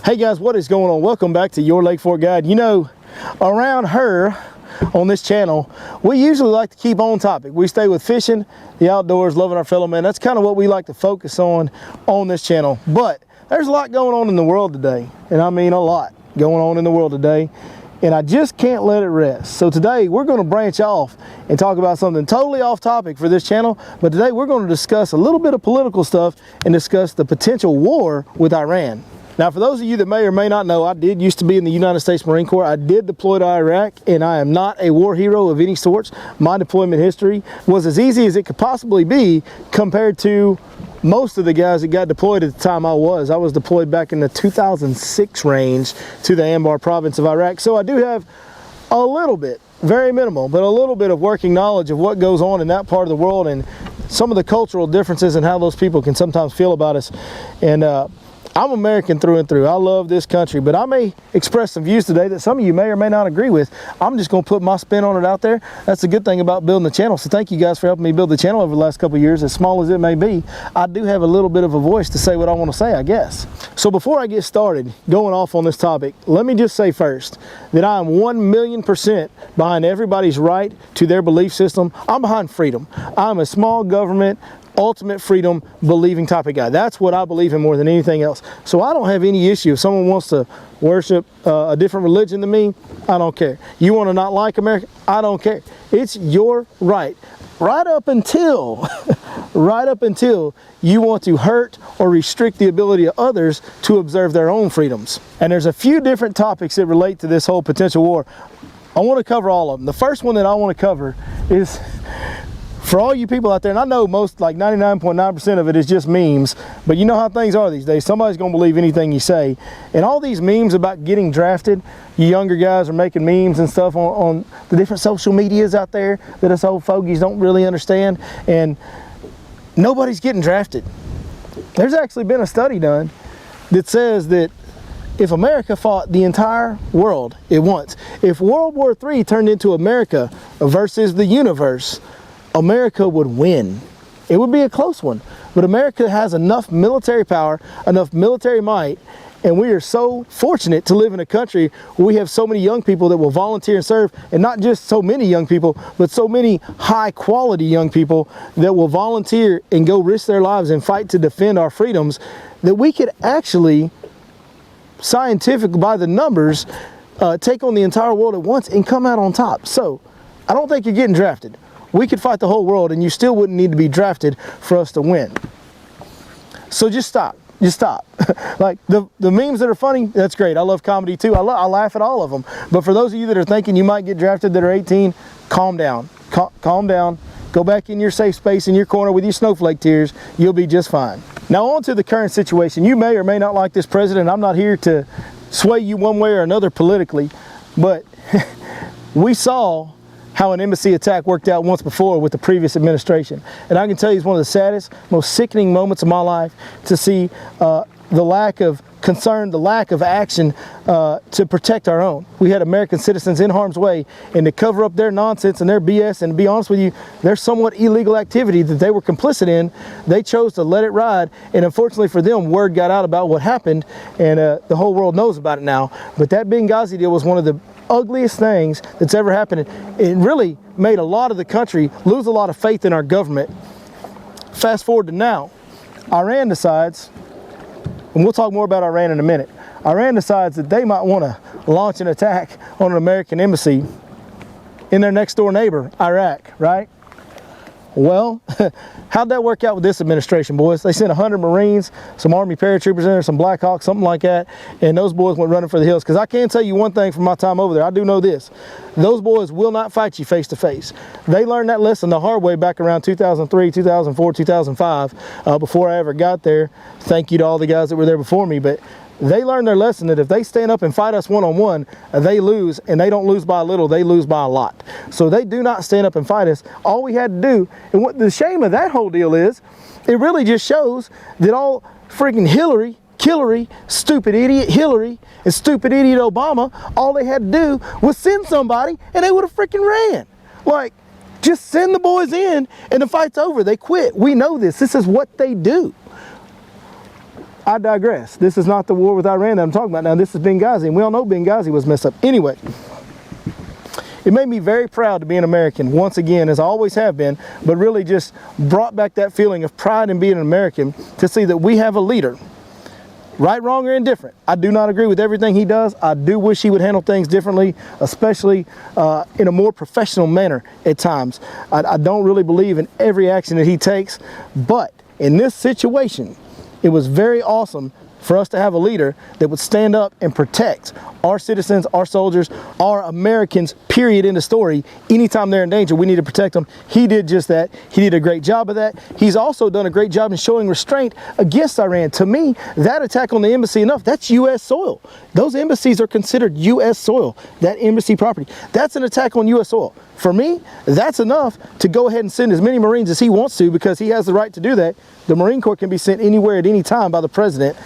Hey guys, what is going on? Welcome back to Your Lake Fork Guide. You know, around her on this channel, we usually like to keep on topic. We stay with fishing, the outdoors, loving our fellow man. That's kind of what we like to focus on this channel. But there's a lot going on in the world today, and I mean a lot going on in the world today, and I just can't let it rest. So today we're going to branch off and talk about something totally off topic for this channel, but today we're going to discuss a little bit of political stuff and discuss the potential war with Iran. Now, for those of you that may or may not know, I did used to be in the United States Marine Corps. I did deploy to Iraq, and I am not a war hero of any sorts. My deployment history was as easy as it could possibly be compared to most of the guys that got deployed at the time I was. I was deployed back in the 2006 range to the Anbar province of Iraq. So I do have a little bit, very minimal, but a little bit of working knowledge of what goes on in that part of the world and some of the cultural differences and how those people can sometimes feel about us. And I'm American through and through. I love this country, but I may express some views today that some of you may or may not agree with. I'm just going to put my spin on it out there. That's the good thing about building the channel. So thank you guys for helping me build the channel over the last couple of years. As small as it may be, I do have a little bit of a voice to say what I want to say, I guess. So before I get started going off on this topic, let me just say first that I am 1,000,000% behind everybody's right to their belief system. I'm behind freedom. I'm a small government, ultimate freedom believing type of guy. That's what I believe in more than anything else. So I don't have any issue if someone wants to worship a different religion than me. I don't care. You want to not like America? I don't care. It's your right. Right up until you want to hurt or restrict the ability of others to observe their own freedoms. And there's a few different topics that relate to this whole potential war. I want to cover all of them. The first one that I want to cover is, for all you people out there, and I know most, like 99.9% of it is just memes, but you know how things are these days. Somebody's going to believe anything you say. And all these memes about getting drafted, you younger guys are making memes and stuff on the different social medias out there that us old fogies don't really understand. And nobody's getting drafted. There's actually been a study done that says that if America fought the entire world at once, if World War III turned into America versus the universe, America would win. It would be a close one, but America has enough military power, enough military might, and we are so fortunate to live in a country where we have so many young people that will volunteer and serve, and not just so many young people, but so many high quality young people that will volunteer and go risk their lives and fight to defend our freedoms, that we could actually, scientifically by the numbers, take on the entire world at once and come out on top. So I don't think you're getting drafted. We could fight the whole world and you still wouldn't need to be drafted for us to win. So just stop. Just stop. Like the memes that are funny, that's great. I love comedy too. I laugh at all of them. But for those of you that are thinking you might get drafted that are 18, calm down. Calm down. Go back in your safe space in your corner with your snowflake tears. You'll be just fine. Now on to the current situation. You may or may not like this president. I'm not here to sway you one way or another politically, but we saw how an embassy attack worked out once before with the previous administration. And I can tell you it's one of the saddest, most sickening moments of my life to see the lack of concern, the lack of action to protect our own. We had American citizens in harm's way, and to cover up their nonsense and their BS, and to be honest with you, their somewhat illegal activity that they were complicit in, they chose to let it ride. And unfortunately for them, word got out about what happened, and the whole world knows about it now. But that Benghazi deal was one of the ugliest things that's ever happened. It really made a lot of the country lose a lot of faith in our government. Fast forward to now, Iran decides, and we'll talk more about Iran in a minute, Iran decides that they might want to launch an attack on an American embassy in their next door neighbor, Iraq, right? Well, how'd that work out with this administration, boys? They sent 100 Marines, some Army paratroopers in there, some Black Hawks, something like that, and those boys went running for the hills. Because I can tell you one thing from my time over there, I do know this. Those boys will not fight you face to face. They learned that lesson the hard way back around 2003, 2004, 2005, before I ever got there. Thank you to all the guys that were there before me, but they learned their lesson that if they stand up and fight us one-on-one, they lose, and they don't lose by a little, they lose by a lot. So they do not stand up and fight us. All we had to do, and what the shame of that whole deal is, it really just shows that all freaking Hillary, stupid idiot Hillary, and stupid idiot Obama, all they had to do was send somebody, and they would have freaking ran. Like, just send the boys in, and the fight's over. They quit. We know this. This is what they do. I digress. This is not the war with Iran that I'm talking about now. This is Benghazi, and we all know Benghazi was messed up. Anyway, it made me very proud to be an American, once again, as I always have been, but really just brought back that feeling of pride in being an American to see that we have a leader. Right, wrong, or indifferent. I do not agree with everything he does. I do wish he would handle things differently, especially in a more professional manner at times. I don't really believe in every action that he takes, but in this situation, it was very awesome for us to have a leader that would stand up and protect our citizens, our soldiers, our Americans, period, in the story. Anytime they're in danger, we need to protect them. He did just that. He did a great job of that. He's also done a great job in showing restraint against Iran. To me, that attack on the embassy, that's U.S. soil. Those embassies are considered U.S. soil, that embassy property. That's an attack on U.S. soil. For me, that's enough to go ahead and send as many Marines as he wants to, because he has the right to do that. The Marine Corps can be sent anywhere at any time by the president.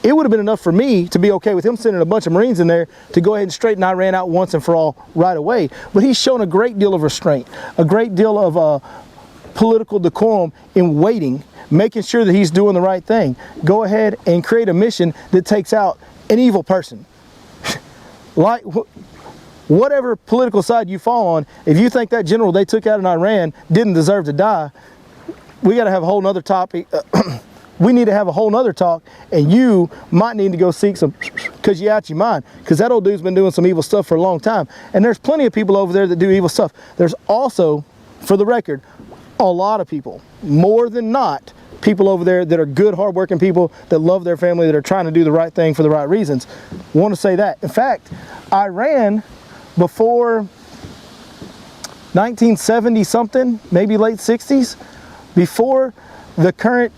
It would have been enough for me to be okay with him sending a bunch of Marines in there to go ahead and straighten Iran out once and for all right away. But he's shown a great deal of restraint, a great deal of political decorum in waiting, making sure that he's doing the right thing. Go ahead and create a mission that takes out an evil person. Like, whatever political side you fall on, if you think that general they took out in Iran didn't deserve to die, we got to have a whole nother topic. We need to have a whole nother talk, and you might need to go seek some, because you're out your mind, because that old dude's been doing some evil stuff for a long time. And there's plenty of people over there that do evil stuff. There's also, for the record, a lot of people, more than not, people over there that are good, hardworking people that love their family, that are trying to do the right thing for the right reasons. Want to say that. In fact, Iran, before 1970 something, maybe late 60s, before the current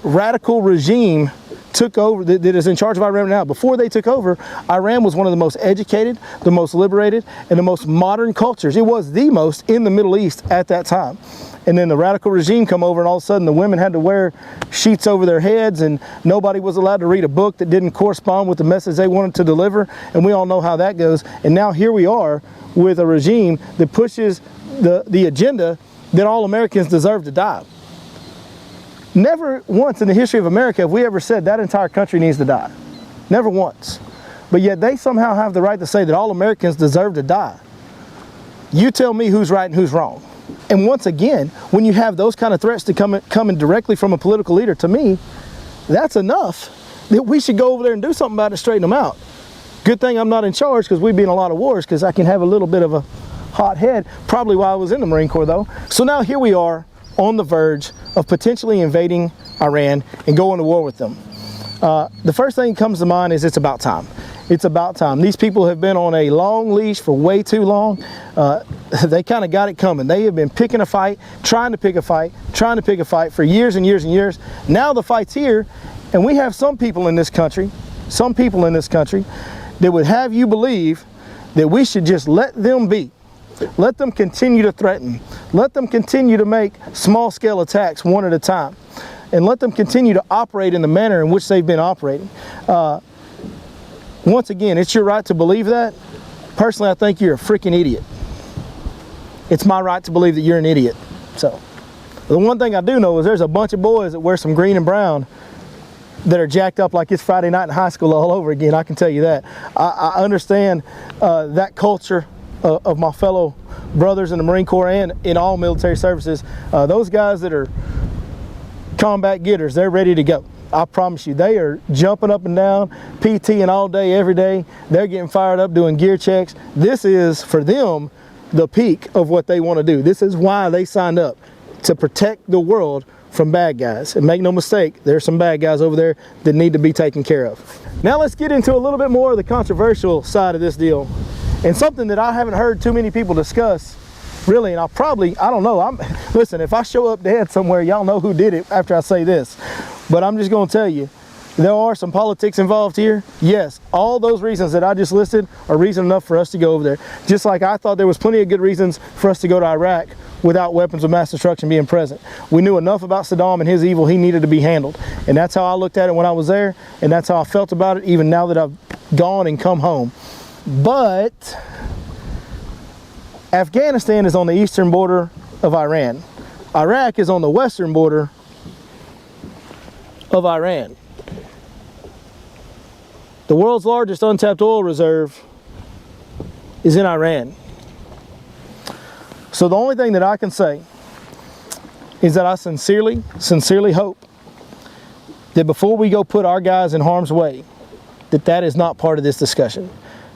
radical regime took over, that is in charge of Iran now, before they took over, Iran was one of the most educated, the most liberated, and the most modern cultures. It was the most in the Middle East at that time. And then the radical regime come over, and all of a sudden the women had to wear sheets over their heads, and nobody was allowed to read a book that didn't correspond with the message they wanted to deliver. And we all know how that goes. And now here we are with a regime that pushes the agenda that all Americans deserve to die. Never once in the history of America have we ever said that entire country needs to die. Never once. But yet they somehow have the right to say that all Americans deserve to die. You tell me who's right and who's wrong. And once again, when you have those kind of threats to coming directly from a political leader, to me, that's enough that we should go over there and do something about it, straighten them out. Good thing I'm not in charge, because we'd be in a lot of wars, because I can have a little bit of a hot head, probably while I was in the Marine Corps though. So now here we are on the verge of potentially invading Iran and going to war with them. The first thing that comes to mind is it's about time. It's about time. These people have been on a long leash for way too long. They kind of got it coming. They have been picking a fight, trying to pick a fight for years and years and years. Now the fight's here, and we have some people in this country that would have you believe that we should just let them be. Let them continue to threaten. Let them continue to make small-scale attacks one at a time. And let them continue to operate in the manner in which they've been operating. Once again, it's your right to believe that. Personally, I think you're a freaking idiot. It's my right to believe that you're an idiot. So, the one thing I do know is there's a bunch of boys that wear some green and brown that are jacked up like it's Friday night in high school all over again. I can tell you that. I understand that culture of my fellow brothers in the Marine Corps and in all military services. Those guys that are combat getters, they're ready to go. I promise you, they are jumping up and down, PTing all day, every day. They're getting fired up, doing gear checks. This is, for them, the peak of what they want to do. This is why they signed up, to protect the world from bad guys. And make no mistake, there's some bad guys over there that need to be taken care of. Now let's get into a little bit more of the controversial side of this deal. And something that I haven't heard too many people discuss, really, and I don't know. Listen, if I show up dead somewhere, y'all know who did it after I say this. But I'm just going to tell you, there are some politics involved here. Yes, all those reasons that I just listed are reason enough for us to go over there. Just like I thought there was plenty of good reasons for us to go to Iraq without weapons of mass destruction being present. We knew enough about Saddam and his evil. He needed to be handled. And that's how I looked at it when I was there. And that's how I felt about it, even now that I've gone and come home. But Afghanistan is on the eastern border of Iran. Iraq is on the western border of Iran. The world's largest untapped oil reserve is in Iran. So the only thing that I can say is that I sincerely hope that before we go put our guys in harm's way, that is not part of this discussion.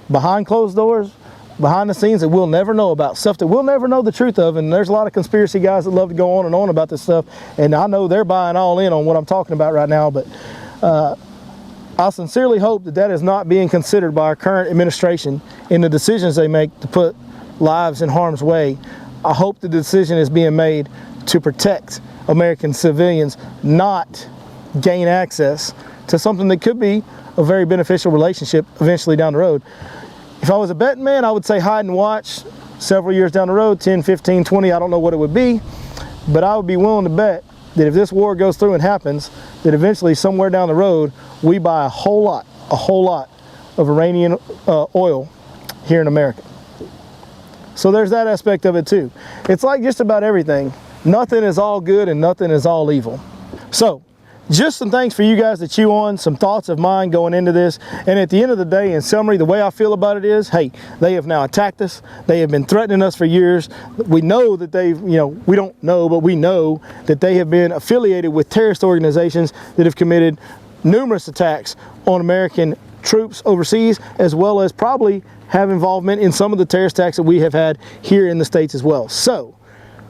Behind closed doors, behind the scenes that we'll never know about, stuff that we'll never know the truth of, and there's a lot of conspiracy guys that love to go on and on about this stuff, and I know they're buying all in on what I'm talking about right now, but I sincerely hope that is not being considered by our current administration in the decisions they make to put lives in harm's way. I hope the decision is being made to protect American civilians, not gain access to something that could be a very beneficial relationship eventually down the road. If I was a betting man, I would say hide and watch several years down the road, 10, 15, 20, I don't know what it would be, but I would be willing to bet that if this war goes through and happens, that eventually somewhere down the road, we buy a whole lot of Iranian oil here in America. So there's that aspect of it too. It's like just about everything. Nothing is all good and nothing is all evil. So, just some things for you guys to chew on, some thoughts of mine going into this. And at the end of the day, in summary, the way I feel about it is, hey, they have now attacked us. They have been threatening us for years. We know that they've, we don't know, but we know that they have been affiliated with terrorist organizations that have committed numerous attacks on American troops overseas, as well as probably have involvement in some of the terrorist attacks that we have had here in the States as well. So,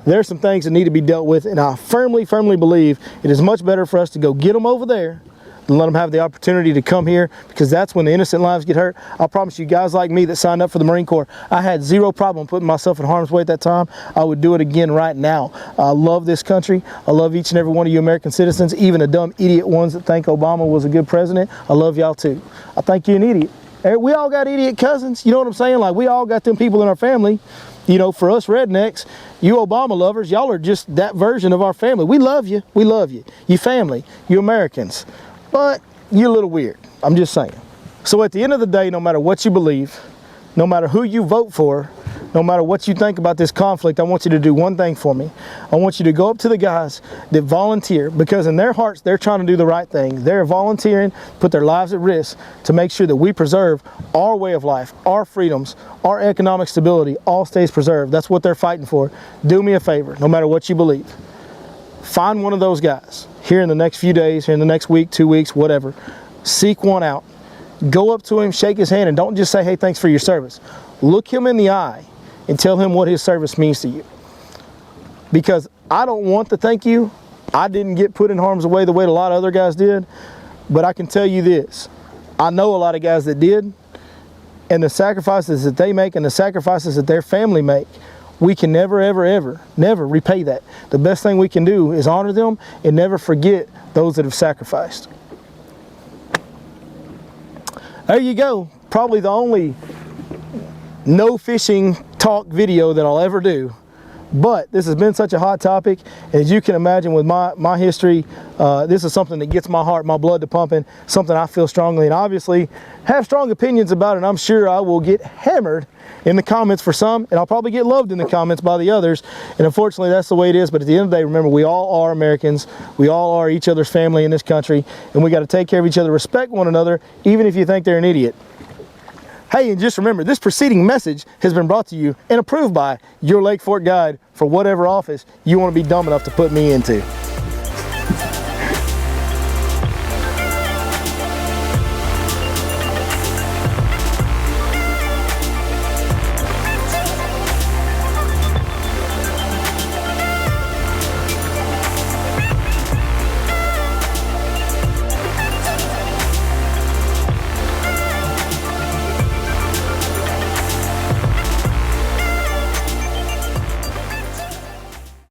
there's some things that need to be dealt with, and I firmly believe it is much better for us to go get them over there than let them have the opportunity to come here, because that's when the innocent lives get hurt. I promise you, guys like me that signed up for the Marine Corps, I had zero problem putting myself in harm's way at that time. I would do it again right now. I love this country. I love each and every one of you American citizens, even the dumb idiot ones that think Obama was a good president. I love y'all too. I think you're an idiot. We all got idiot cousins, you know what I'm saying? Like, we all got them people in our family. For us rednecks, you Obama lovers, y'all are just that version of our family. We love you. We love you. You family. You Americans. But you're a little weird. I'm just saying. So at the end of the day, no matter what you believe, no matter who you vote for, no matter what you think about this conflict, I want you to do one thing for me. I want you to go up to the guys that volunteer, because in their hearts, they're trying to do the right thing. They're volunteering, put their lives at risk to make sure that we preserve our way of life, our freedoms, our economic stability, all stays preserved. That's what they're fighting for. Do me a favor, no matter what you believe. Find one of those guys here in the next few days, here in the next week, 2 weeks, whatever. Seek one out. Go up to him, shake his hand, and don't just say, hey, thanks for your service. Look him in the eye and tell him what his service means to you. Because I don't want to thank you. I didn't get put in harm's way the way a lot of other guys did. But I can tell you this. I know a lot of guys that did. And the sacrifices that they make and the sacrifices that their family make, we can never, ever repay that. The best thing we can do is honor them and never forget those that have sacrificed. There you go. Probably the only no fishing talk video that I'll ever do. But this has been such a hot topic. As you can imagine, with my history, this is something that gets my heart, my blood to pumping, something I feel strongly and obviously have strong opinions about, and I'm sure I will get hammered in the comments for some, and I'll probably get loved in the comments by the others. And unfortunately, that's the way it is. But at the end of the day, remember, we all are Americans. We all are each other's family in this country, and we got to take care of each other, respect one another, even if you think they're an idiot. Hey, and just remember, this preceding message has been brought to you and approved by your Lake Fork guide for whatever office you want to be dumb enough to put me into.